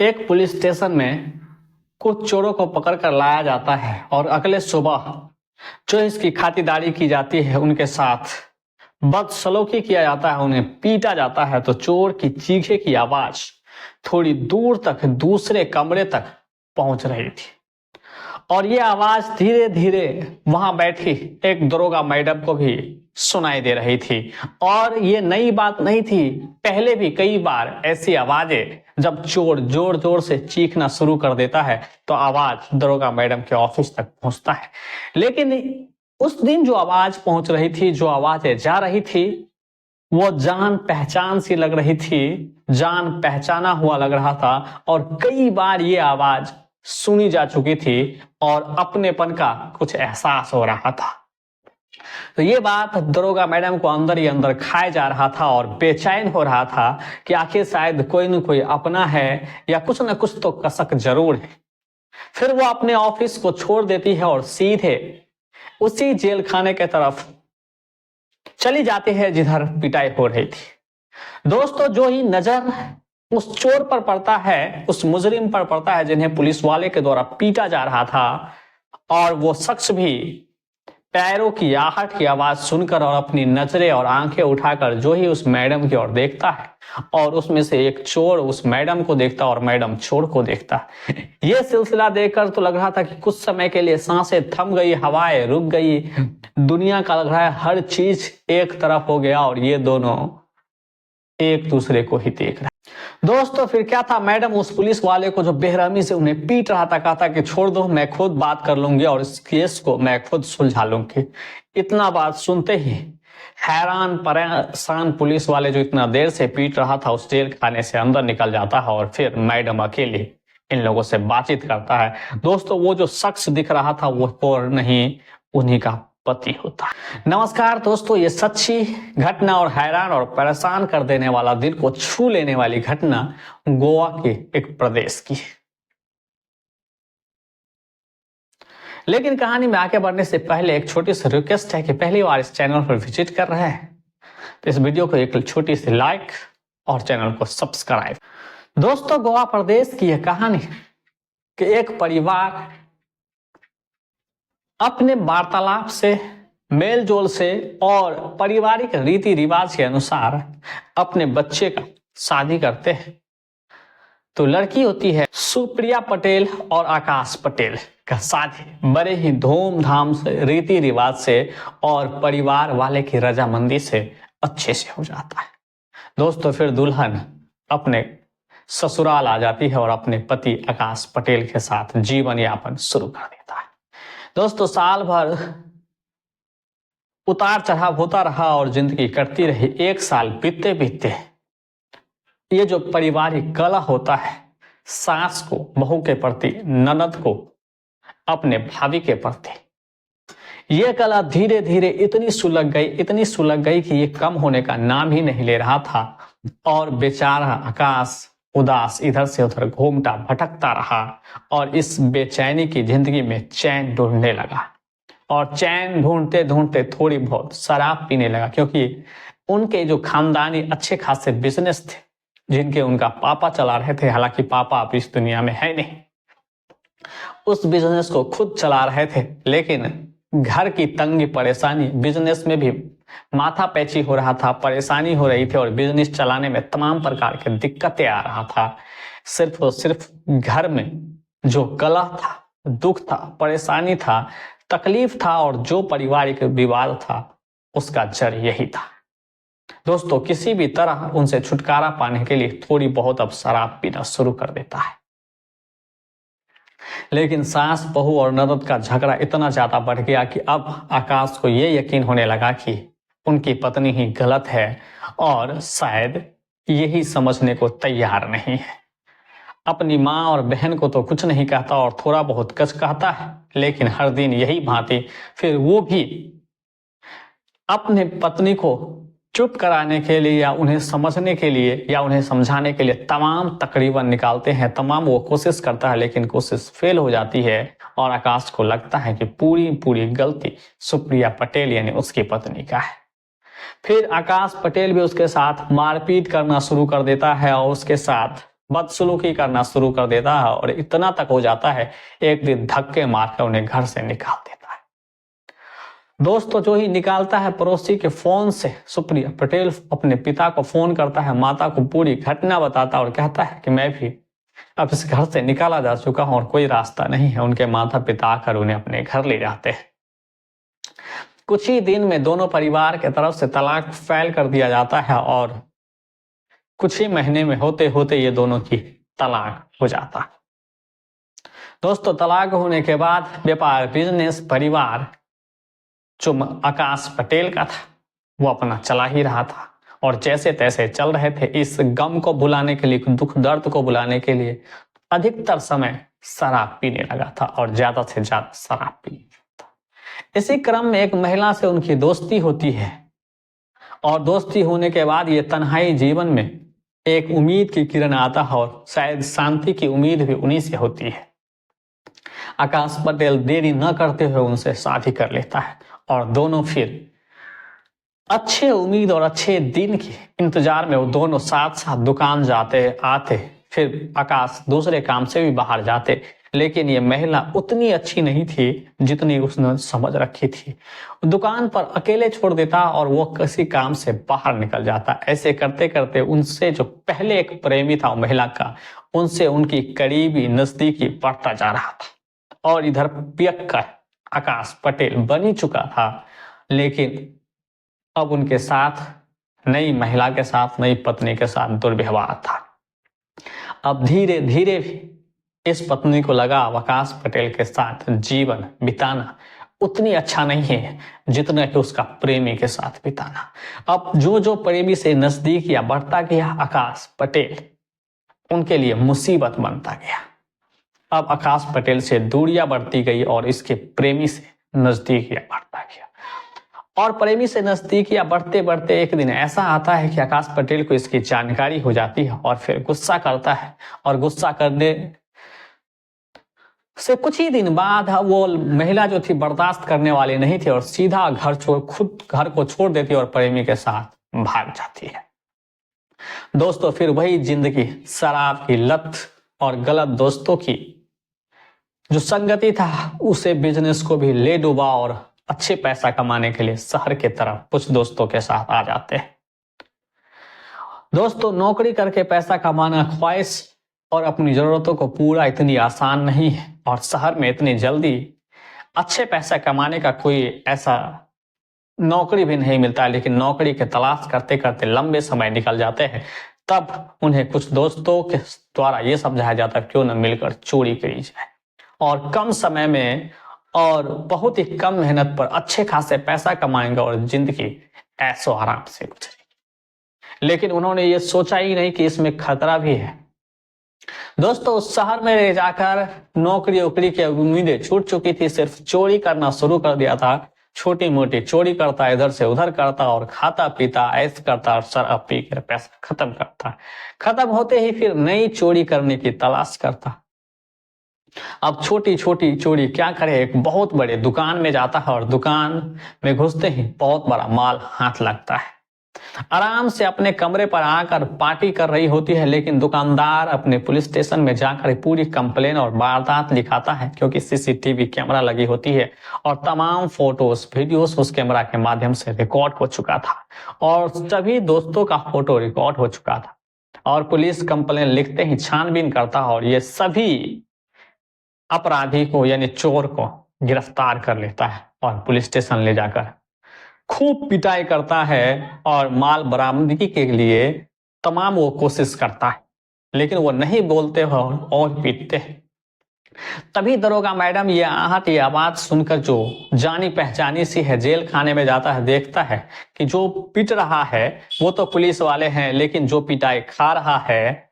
एक police station में कुछ चोरों को पकड़कर लाया जाता है और अगले सुबह जो इसकी खातिरदारी की जाती है उनके साथ बदसलूकी किया जाता है, उन्हें पीटा जाता है। तो चोर की चीखे की आवाज थोड़ी दूर तक दूसरे कमरे तक पहुंच रही थी और ये आवाज धीरे धीरे वहां बैठी एक दरोगा मैडम को भी सुनाई दे रही थी। और ये नई बात नहीं थी, पहले भी कई बार ऐसी आवाजें जब चोर जोर जोर से चीखना शुरू कर देता है तो आवाज दरोगा मैडम के ऑफिस तक पहुंचता है। लेकिन उस दिन जो आवाज पहुंच रही थी, जो आवाजें जा रही थी, वो जान पहचान सी लग रही थी, जान पहचाना हुआ लग रहा था और कई बार ये आवाज सुनी जा चुकी थी और अपनेपन का कुछ एहसास हो रहा था। तो ये बात दरोगा मैडम को अंदर ही अंदर खाए जा रहा था और बेचैन हो रहा था कि आखिर शायद कोई न कोई अपना है या कुछ न कुछ तो कसक जरूर है। फिर वो अपने ऑफिस को छोड़ देती है और सीधे उसी जेल खाने के तरफ चली जाती है जिधर पिटाई हो रही थी। दोस्तों, जो ही नजर उस चोर पर पड़ता है, उस मुजरिम पर पड़ता है जिन्हें पुलिस वाले के द्वारा पीटा जा रहा था, और वो शख्स भी पैरों की आहट की आवाज सुनकर और अपनी नजरें और आंखें उठाकर जो ही उस मैडम की ओर देखता है और उसमें से एक चोर उस मैडम को देखता और मैडम चोर को देखता। ये सिलसिला देखकर तो लग रहा था कि कुछ समय के लिए सांसें थम गई, हवाएं रुक गई, दुनिया का लग रहा है हर चीज एक तरफ हो गया और ये दोनों एक दूसरे को ही देख रहे। दोस्तों, फिर क्या था, मैडम उस पुलिस वाले को जो बेरहमी से उन्हें पीट रहा था कहता कि छोड़ दो, मैं खुद बात कर लूंगी और इस केस को मैं खुद सुलझा लूंगी। इतना बात सुनते ही हैरान परेशान पुलिस वाले जो इतना देर से पीट रहा था उस जेल खाने से अंदर निकल जाता है और फिर मैडम अकेले इन लोगों से बातचीत करता है। दोस्तों, वो जो शख्स दिख रहा था वो और नहीं, उन्हीं का पति होता है। नमस्कार दोस्तों, ये सच्ची घटना और हैरान और परेशान कर देने वाला, दिल को छू लेने वाली घटना गोवा के एक प्रदेश की है। लेकिन कहानी में आगे बढ़ने से पहले एक छोटी सी रिक्वेस्ट है कि पहली बार इस चैनल पर विजिट कर रहे हैं तो इस वीडियो को एक छोटी सी लाइक और चैनल को सब्सक्राइब। दोस्तों, गोवा प्रदेश की यह कहानी कि एक परिवार अपने वार्तालाप से, मेल जोल से और पारिवारिक रीति रिवाज के अनुसार अपने बच्चे का शादी करते हैं। तो लड़की होती है सुप्रिया पटेल और आकाश पटेल का शादी बड़े ही धूमधाम से, रीति रिवाज से और परिवार वाले की रजामंदी से अच्छे से हो जाता है। दोस्तों, फिर दुल्हन अपने ससुराल आ जाती है और अपने पति आकाश पटेल के साथ जीवन यापन शुरू कर देता है। दोस्तों, साल भर उतार चढ़ाव होता रहा और जिंदगी कटती रही। एक साल बीतते बीतते ये जो पारिवारिक कलह होता है, सास को बहू के प्रति, ननद को अपने भाभी के प्रति, ये कलह धीरे धीरे इतनी सुलग गई कि ये कम होने का नाम ही नहीं ले रहा था। और बेचारा आकाश उदास इधर से उधर घूमता भटकता रहा और इस बेचैनी की जिंदगी में चैन ढूंढने लगा। और चैन ढूंढते ढूंढते थोड़ी बहुत शराब पीने लगा, क्योंकि उनके जो खानदानी अच्छे खासे बिजनेस थे जिनके उनका पापा चला रहे थे। हालांकि पापा अब इस दुनिया में है नहीं, उस बिजनेस को खुद चला रहे थे, लेकिन घर की तंगी परेशानी, बिजनेस में भी माथा पैची हो रहा था, परेशानी हो रही थी और बिजनेस चलाने में तमाम प्रकार के दिक्कतें आ रहा था। सिर्फ और सिर्फ घर में जो कलह था, दुख था, परेशानी था, तकलीफ था और जो पारिवारिक विवाद था उसका जड़ यही था। दोस्तों, किसी भी तरह उनसे छुटकारा पाने के लिए थोड़ी बहुत अब शराब पीना शुरू कर देता है। लेकिन सास, बहू और ननद का झगड़ा इतना ज्यादा बढ़ गया कि अब आकाश को यह यकीन होने लगा कि उनकी पत्नी ही गलत है और शायद यही समझने को तैयार नहीं है। अपनी माँ और बहन को तो कुछ नहीं कहता और थोड़ा बहुत कच कहता है, लेकिन हर दिन यही भांति फिर वो भी अपने पत्नी को चुप कराने के लिए या उन्हें समझने के लिए या उन्हें समझाने के लिए तमाम तकरीबन निकालते हैं, तमाम वो कोशिश करता है, लेकिन कोशिश फेल हो जाती है और आकाश को लगता है कि पूरी गलती सुप्रिया पटेल यानी उसकी पत्नी का है। फिर आकाश पटेल भी उसके साथ मारपीट करना शुरू कर देता है और उसके साथ बदसलूकी करना शुरू कर देता है और इतना तक हो जाता है एक दिन धक्के मारकर उन्हें घर से निकाल देता है। दोस्तों जो ही निकालता है पड़ोसी के फोन से सुप्रिया पटेल अपने पिता को फोन करता है, माता को पूरी घटना बताता है और कहता है कि मैं भी अब इस घर से निकाला जा चुका हूं और कोई रास्ता नहीं है। उनके माता पिता आकर उन्हें अपने घर ले जाते हैं। कुछ ही दिन में दोनों परिवार के तरफ से तलाक फाइल कर दिया जाता है और कुछ ही महीने में होते होते ये दोनों की तलाक हो जाता। दोस्तों तलाक होने के बाद व्यापार, बिजनेस, परिवार जो आकाश पटेल का था वो अपना चला ही रहा था और जैसे तैसे चल रहे थे। इस गम को भुलाने के लिए, दुख दर्द को भुलाने के लिए अधिकतर समय शराब पीने लगा था और ज्यादा से ज्यादा शराब पीने लगा था। इसी क्रम में एक महिला से उनकी दोस्ती होती है और दोस्ती होने के बाद ये तन्हाई जीवन में एक उम्मीद की किरण आता है और शायद शांति की उम्मीद भी उन्हीं से होती है। आकाश पटेल देरी न करते हुए उनसे शादी कर लेता है और दोनों फिर अच्छे उम्मीद और अच्छे दिन के इंतजार में वो दोनों साथ साथ दुकान जाते आते। फिर आकाश दूसरे काम से भी बाहर जाते, लेकिन ये महिला उतनी अच्छी नहीं थी जितनी उसने समझ रखी थी। दुकान पर अकेले छोड़ देता और वो किसी काम से बाहर निकल जाता। ऐसे करते करते उनसे जो पहले एक प्रेमी था महिला का, उनसे उनकी करीबी नजदीकी बढ़ता जा रहा था और इधर पियक्कर आकाश पटेल बन ही चुका था। लेकिन अब उनके साथ नई महिला के साथ, नई पत्नी के साथ दुर्व्यवहार था। अब धीरे धीरे भी इस पत्नी को लगा आकाश पटेल के साथ जीवन बिताना उतनी अच्छा नहीं है जितना कि उसका प्रेमी के साथ बिताना। अब जो जो प्रेमी से नजदीक या बढ़ता गया आकाश पटेल उनके लिए मुसीबत बनता गया। अब आकाश पटेल से दूरियां बढ़ती गई और इसके प्रेमी से नजदीकियां बढ़ता गया और प्रेमी से नजदीकियां बढ़ते बढ़ते एक दिन ऐसा आता है कि आकाश पटेल को इसकी जानकारी हो जाती है और फिर गुस्सा करता है और गुस्सा करने से कुछ ही दिन बाद वो महिला जो थी बर्दाश्त करने वाली नहीं थी और सीधा खुद घर को छोड़ देती है और प्रेमी के साथ भाग जाती है। दोस्तों फिर वही जिंदगी, शराब की लत और गलत दोस्तों की जो संगति था उसे बिजनेस को भी ले डूबा और अच्छे पैसा कमाने के लिए शहर की तरफ कुछ दोस्तों के साथ आ जाते हैं। दोस्तों नौकरी करके पैसा कमाना ख्वाहिश और अपनी जरूरतों को पूरा इतनी आसान नहीं है और शहर में इतनी जल्दी अच्छे पैसा कमाने का कोई ऐसा नौकरी भी नहीं मिलता है। लेकिन नौकरी की तलाश करते करते लंबे समय निकल जाते हैं। तब उन्हें कुछ दोस्तों के द्वारा ये समझाया जाता है क्यों न मिलकर चोरी करी जाए और कम समय में और बहुत ही कम मेहनत पर अच्छे खासे पैसा कमाएंगे और जिंदगी ऐसो आराम से गुजरेगी। लेकिन उन्होंने ये सोचा ही नहीं कि इसमें खतरा भी है। दोस्तों उस शहर में रह जाकर नौकरी वोकरी की उम्मीदें छूट चुकी थी। सिर्फ चोरी करना शुरू कर दिया था। छोटी मोटी चोरी करता, इधर से उधर करता और खाता पीता, ऐश करता और शराब पी कर पैसा खत्म करता। खत्म होते ही फिर नई चोरी करने की तलाश करता। अब छोटी छोटी चोरी क्या करे, एक बहुत बड़े दुकान में जाता है और दुकान में घुसते ही बहुत बड़ा माल हाथ लगता है। आराम से अपने कमरे पर आकर पार्टी कर रही होती है, लेकिन दुकानदार अपने पुलिस स्टेशन में जाकर पूरी कंप्लेन और वारदात लिखाता है क्योंकि सीसीटीवी कैमरा लगी होती है और तमाम फोटोज वीडियोस उस कैमरा के माध्यम से रिकॉर्ड हो चुका था और सभी दोस्तों का फोटो रिकॉर्ड हो चुका था। और पुलिस कंप्लेन लिखते ही छानबीन करता है और ये सभी अपराधी को यानी चोर को गिरफ्तार कर लेता है और पुलिस स्टेशन ले जाकर खूब पिटाई करता है और माल बरामदगी के लिए तमाम वो कोशिश करता है, लेकिन वो नहीं बोलते हो और पीटते हैं। तभी दरोगा मैडम ये आहट ये आवाज सुनकर जो जानी पहचानी सी है जेल खाने में जाता है, देखता है कि जो पीट रहा है वो तो पुलिस वाले हैं, लेकिन जो पिटाई खा रहा है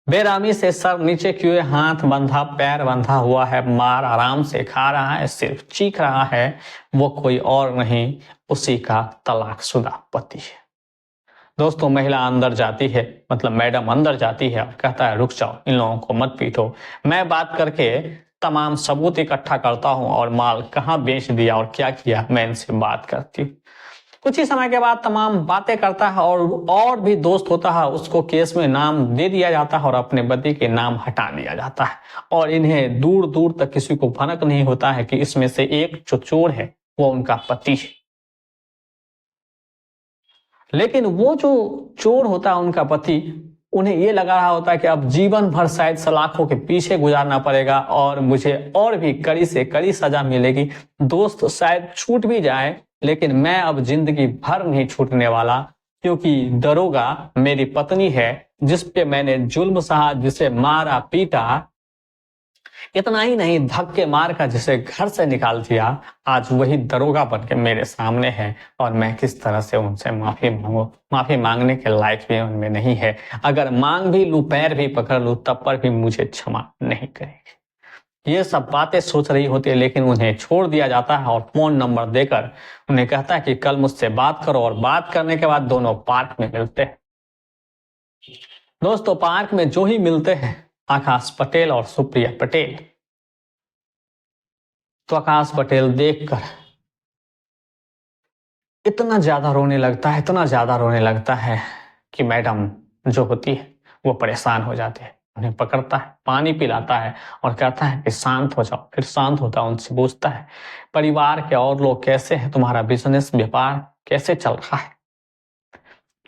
बेरामी से सर नीचे किए, हाथ बंधा, पैर बंधा हुआ है, मार आराम से खा रहा है, सिर्फ चीख रहा है, वो कोई और नहीं उसी का तलाकशुदा पति है। दोस्तों महिला अंदर जाती है, मतलब मैडम अंदर जाती है और कहता है रुक जाओ, इन लोगों को मत पीटो, मैं बात करके तमाम सबूत इकट्ठा करता हूं और माल कहाँ बेच दिया और क्या किया मैं इनसे बात करती हूँ। कुछ ही समय के बाद तमाम बातें करता है और भी दोस्त होता है उसको केस में नाम दे दिया जाता है और अपने पति के नाम हटा दिया जाता है। और इन्हें दूर दूर तक किसी को भनक नहीं होता है कि इसमें से एक जो चोर है वो उनका पति है। लेकिन वो जो चोर होता है उनका पति, उन्हें ये लगा रहा होता है कि अब जीवन भर शायद सलाखों के पीछे गुजारना पड़ेगा और मुझे और भी कड़ी से कड़ी सजा मिलेगी। दोस्त शायद छूट भी जाए लेकिन मैं अब जिंदगी भर नहीं छूटने वाला, क्योंकि दरोगा मेरी पत्नी है जिस पे मैंने जुल्म सहा, जिसे मारा पीटा, इतना ही नहीं धक्के मार कर जिसे घर से निकाल दिया, आज वही दरोगा बन के मेरे सामने है और मैं किस तरह से उनसे माफी मांगू। माफी मांगने के लायक भी उनमें नहीं है। अगर मांग भी लूं, पैर भी पकड़ लूं, तब पर भी मुझे क्षमा नहीं करेगी। ये सब बातें सोच रही होती है लेकिन उन्हें छोड़ दिया जाता है और फोन नंबर देकर उन्हें कहता है कि कल मुझसे बात करो। और बात करने के बाद दोनों पार्क में मिलते हैं। दोस्तों, पार्क में जो ही मिलते हैं आकाश पटेल और सुप्रिया पटेल, तो आकाश पटेल देखकर इतना ज्यादा रोने लगता है, इतना ज्यादा रोने लगता है कि मैडम जो होती है वो परेशान हो जाते हैं। उन्हें पकड़ता है, पानी पिलाता है और कहता है कि शांत हो जाओ। फिर शांत होता है, उनसे पूछता है परिवार के और लोग कैसे हैं, तुम्हारा बिजनेस व्यापार कैसे चल रहा है।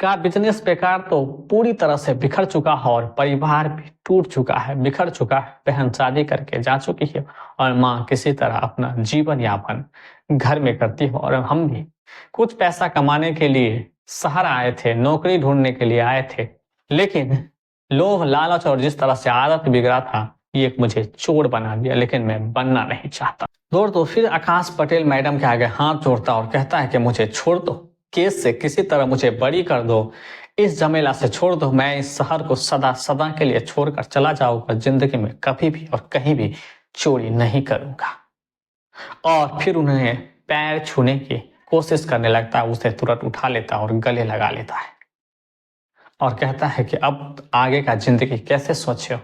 का बिजनेस बेकार तो पूरी तरह से बिखर चुका है और परिवार भी टूट चुका है, बिखर चुका है। बहन शादी करके जा चुकी है और माँ किसी तरह अपना जीवन यापन घर में करती है। और हम भी कुछ पैसा कमाने के लिए शहर आए थे, नौकरी ढूंढने के लिए आए थे, लेकिन लोभ लालच और जिस तरह से आदत बिगड़ा था ये मुझे चोर बना दिया, लेकिन मैं बनना नहीं चाहता। दोस्तों, फिर आकाश पटेल मैडम के आगे हाथ जोड़ता और कहता है कि मुझे छोड़ दो, केस से किसी तरह मुझे बरी कर दो, इस झमेला से छोड़ दो। मैं इस शहर को सदा सदा के लिए छोड़कर चला जाऊंगा, जिंदगी में कभी भी और कहीं भी चोरी नहीं करूंगा। और फिर उन्हें पैर छूने की कोशिश करने लगता है, उसे तुरंत उठा लेता और गले लगा लेता है और कहता है कि अब आगे का जिंदगी कैसे सोचे हो।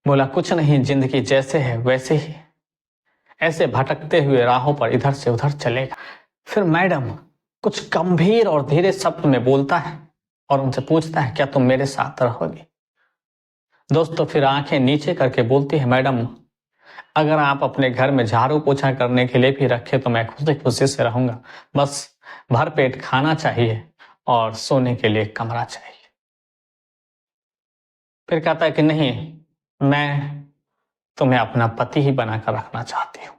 बोला कुछ नहीं, जिंदगी जैसे है वैसे ही ऐसे भटकते हुए राहों पर इधर से उधर चलेगा। फिर मैडम कुछ गंभीर और धीरे शब्द में बोलता है और उनसे पूछता है क्या तुम मेरे साथ रहोगे। दोस्तों, फिर आंखें नीचे करके बोलती है मैडम अगर आप अपने घर में झाड़ू पोछा करने के लिए भी रखे तो मैं खुशी खुशी से रहूंगा, बस भर पेट खाना चाहिए और सोने के लिए कमरा चाहिए। फिर कहता है कि नहीं, मैं तुम्हें अपना पति ही बनाकर रखना चाहती हूँ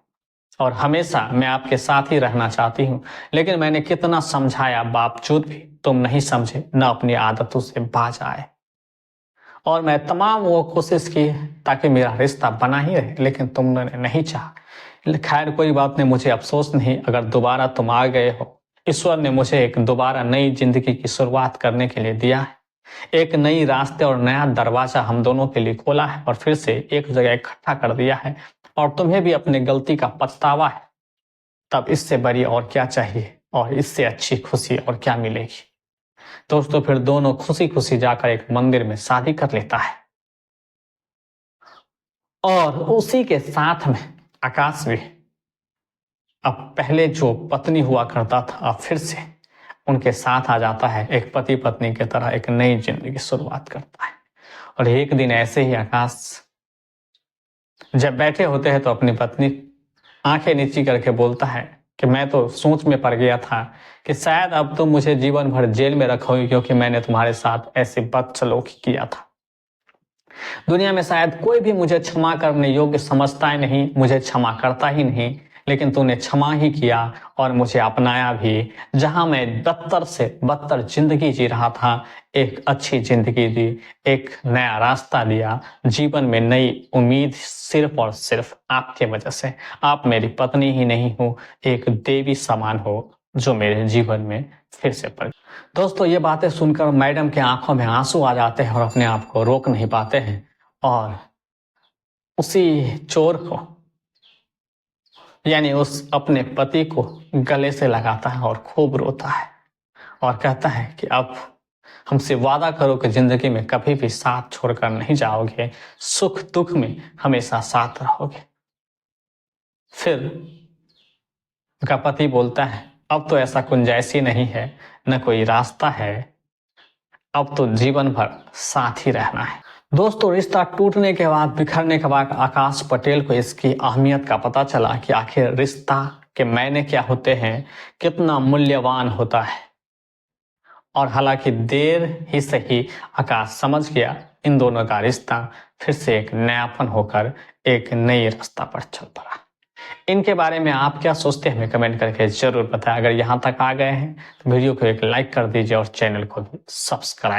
और हमेशा मैं आपके साथ ही रहना चाहती हूँ, लेकिन मैंने कितना समझाया बावजूद भी तुम नहीं समझे, न अपनी आदतों से बाज आए। और मैं तमाम वो कोशिश की ताकि मेरा रिश्ता बना ही रहे, लेकिन तुमने नहीं चाहा। खैर कोई बात नहीं, मुझे अफसोस नहीं, अगर दोबारा तुम आ गए हो, ईश्वर ने मुझे एक दोबारा नई जिंदगी की शुरुआत करने के लिए दिया है। एक नई रास्ते और नया दरवाजा हम दोनों के लिए खोला है और फिर से एक जगह इकट्ठा कर दिया है और तुम्हें भी अपनी गलती का पछतावा है। तब इससे बड़ी और क्या चाहिए और इससे अच्छी खुशी और क्या मिलेगी। दोस्तों, फिर दोनों खुशी खुशी जाकर एक मंदिर में शादी कर लेता है और उसी के साथ में आकाश भी अब पहले जो पत्नी हुआ करता था अब फिर से उनके साथ आ जाता है। एक पति पत्नी की तरह एक नई जिंदगी की शुरुआत करता है। और एक दिन ऐसे ही आकाश जब बैठे होते हैं तो अपनी पत्नी आंखें नीची करके बोलता है कि मैं तो सोच में पड़ गया था कि शायद अब तुम मुझे जीवन भर जेल में रखोगे, क्योंकि मैंने तुम्हारे साथ ऐसे बदसलूकी किया था। दुनिया में शायद कोई भी मुझे क्षमा करने योग्य समझता ही नहीं, मुझे क्षमा करता ही नहीं, लेकिन तूने क्षमा ही किया और मुझे अपनाया भी। जहां मैं बदतर से बदतर जिंदगी जी रहा था, एक अच्छी जिंदगी दी, एक नया रास्ता दिया, जीवन में नई उम्मीद सिर्फ और सिर्फ आपके वजह से। आप मेरी पत्नी ही नहीं हो, एक देवी समान हो जो मेरे जीवन में फिर से पड़। दोस्तों, ये बातें सुनकर मैडम के आंखों में आंसू आ जाते हैं और अपने आप को रोक नहीं पाते हैं और उसी चोर को यानी उस अपने पति को गले से लगाता है और खूब रोता है और कहता है कि अब हमसे वादा करो कि जिंदगी में कभी भी साथ छोड़कर नहीं जाओगे, सुख दुख में हमेशा साथ रहोगे। फिर उनका पति बोलता है अब तो ऐसा गुंजाइश ही नहीं है, न कोई रास्ता है, अब तो जीवन भर साथ ही रहना है। दोस्तों, रिश्ता टूटने के बाद, बिखरने के बाद आकाश पटेल को इसकी अहमियत का पता चला कि आखिर रिश्ता के मायने क्या होते हैं, कितना मूल्यवान होता है। और हालांकि देर ही सही, आकाश समझ गया इन दोनों का रिश्ता फिर से एक नयापन होकर एक नई रास्ता पर चल पड़ा। इनके बारे में आप क्या सोचते हैं, हमें कमेंट करके जरूर बताएं। अगर यहाँ तक आ गए हैं तो वीडियो को एक लाइक कर दीजिए और चैनल को सब्सक्राइब